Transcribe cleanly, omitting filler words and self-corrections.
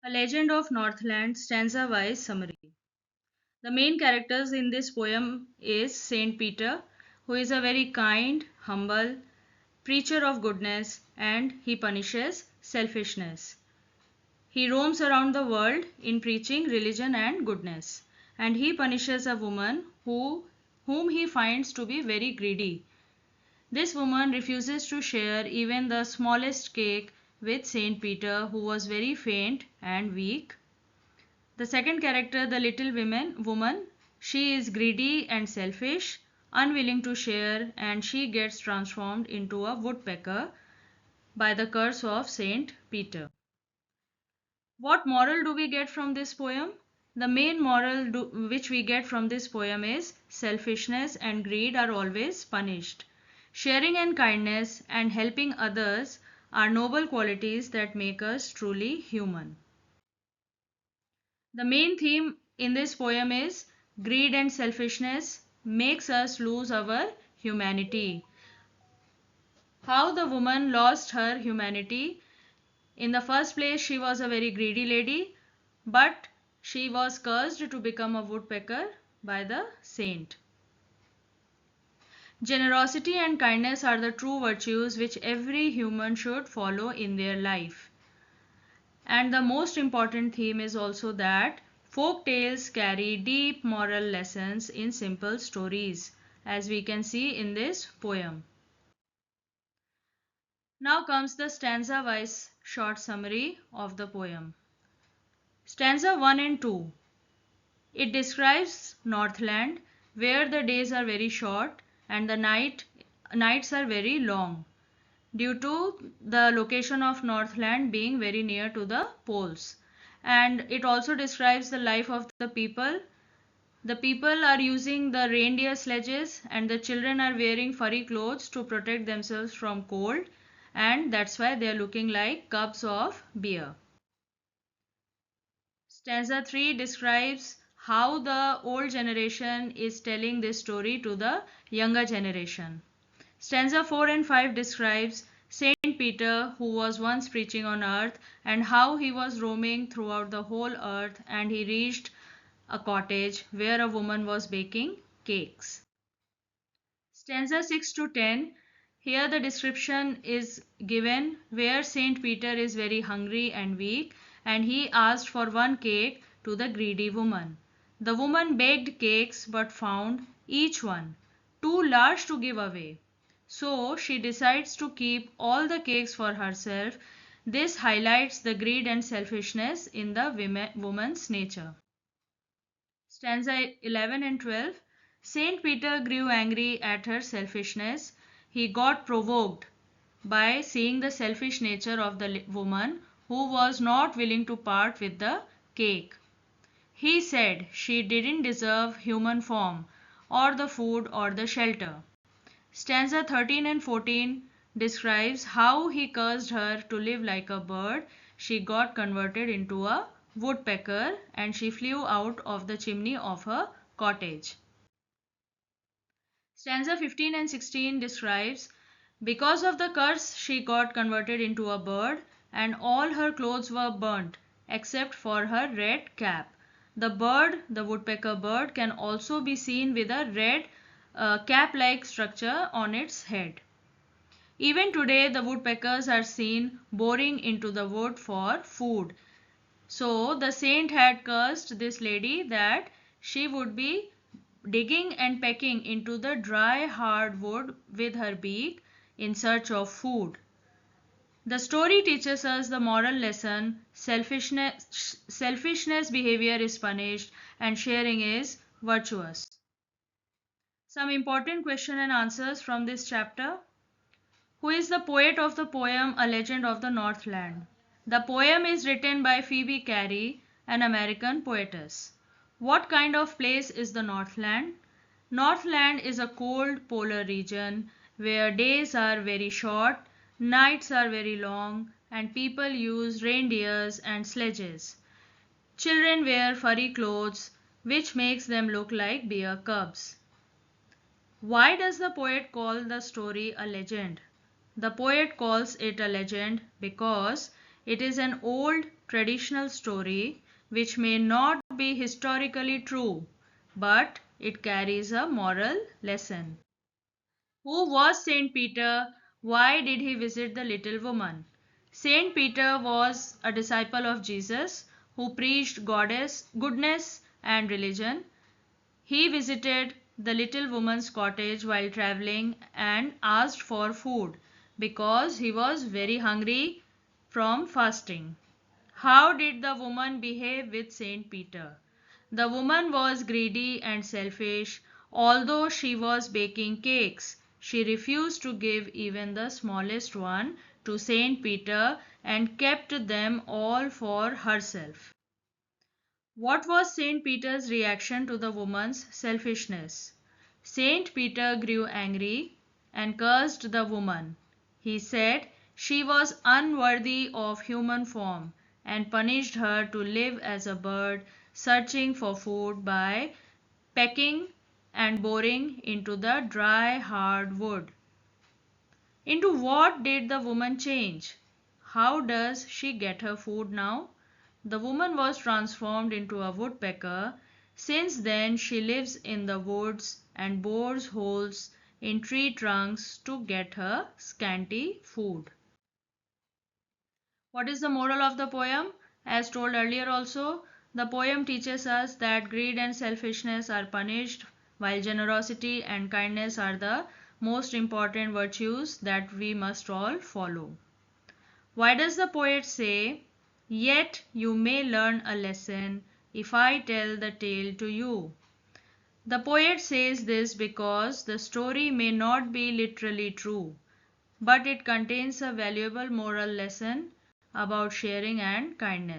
A Legend of Northland stanza-wise summary. The main characters in this poem is Saint Peter, who is a very kind, humble preacher of goodness, and he punishes selfishness. He roams around the world in preaching religion and goodness, and he punishes a woman whom he finds to be very greedy. This woman refuses to share even the smallest cake with Saint Peter, who was very faint and weak. The second character, the little woman, she is greedy and selfish, unwilling to share, and she gets transformed into a woodpecker by the curse of Saint Peter. What moral do we get from this poem? The main moral which we get from this poem is selfishness and greed are always punished. Sharing and kindness and helping others are noble qualities that make us truly human. The main theme in this poem is greed and selfishness makes us lose our humanity. How the woman lost her humanity. In the first place, she was a very greedy lady, but she was cursed to become a woodpecker by the saint. Generosity and kindness are the true virtues which every human should follow in their life. And the most important theme is also that folk tales carry deep moral lessons in simple stories, as we can see in this poem. Now comes the stanza-wise short summary of the poem. Stanza 1 and 2. It describes Northland, where the days are very short and the nights are very long, due to the location of Northland being very near to the poles. And it also describes the life of the people. The people are using the reindeer sledges and the children are wearing furry clothes to protect themselves from cold, and that's why they are looking like cubs of bear. Stanza 3 describes how the old generation is telling this story to the younger generation. Stanza 4 and 5 describes Saint Peter, who was once preaching on earth, and how he was roaming throughout the whole earth and he reached a cottage where a woman was baking cakes. Stanza 6 to 10. Here the description is given where Saint Peter is very hungry and weak, and he asked for one cake to the greedy woman. The woman baked cakes but found each one too large to give away. So she decides to keep all the cakes for herself. This highlights the greed and selfishness in the woman's nature. Stanza 11 and 12. Saint Peter grew angry at her selfishness. He got provoked by seeing the selfish nature of the woman who was not willing to part with the cake. He said she didn't deserve human form, or the food, or the shelter. Stanza 13 and 14 describes how he cursed her to live like a bird. She got converted into a woodpecker and she flew out of the chimney of her cottage. Stanza 15 and 16 describes because of the curse she got converted into a bird and all her clothes were burnt except for her red cap. The bird, the woodpecker bird, can also be seen with a red cap-like structure on its head. Even today, the woodpeckers are seen boring into the wood for food. So the saint had cursed this lady that she would be digging and pecking into the dry, hard wood with her beak in search of food. The story teaches us the moral lesson: selfishness behavior is punished and sharing is virtuous. Some important question and answers from this chapter. Who is the poet of the poem A Legend of the Northland? The poem is written by Phoebe Cary, an American poetess. What kind of place is the Northland? Northland is a cold polar region where days are very short, nights are very long, and people use reindeers and sledges. Children wear furry clothes, which makes them look like bear cubs. Why does the poet call the story a legend? The poet calls it a legend because it is an old traditional story which may not be historically true, but it carries a moral lesson. Who was Saint Peter? Why did he visit the little woman? Saint Peter was a disciple of Jesus who preached goodness and religion. He visited the little woman's cottage while traveling and asked for food because he was very hungry from fasting. How did the woman behave with Saint Peter? The woman was greedy and selfish. Although she was baking cakes, she refused to give even the smallest one to Saint Peter and kept them all for herself. What was Saint Peter's reaction to the woman's selfishness? Saint Peter grew angry and cursed the woman. He said she was unworthy of human form and punished her to live as a bird searching for food by pecking and boring into the dry, hard wood. Into what did the woman change? How does she get her food now? The woman was transformed into a woodpecker. Since then, she lives in the woods and bores holes in tree trunks to get her scanty food. What is the moral of the poem? As told earlier also, the poem teaches us that greed and selfishness are punished, while generosity and kindness are the most important virtues that we must all follow. Why does the poet say, "Yet you may learn a lesson if I tell the tale to you"? The poet says this because the story may not be literally true, but it contains a valuable moral lesson about sharing and kindness.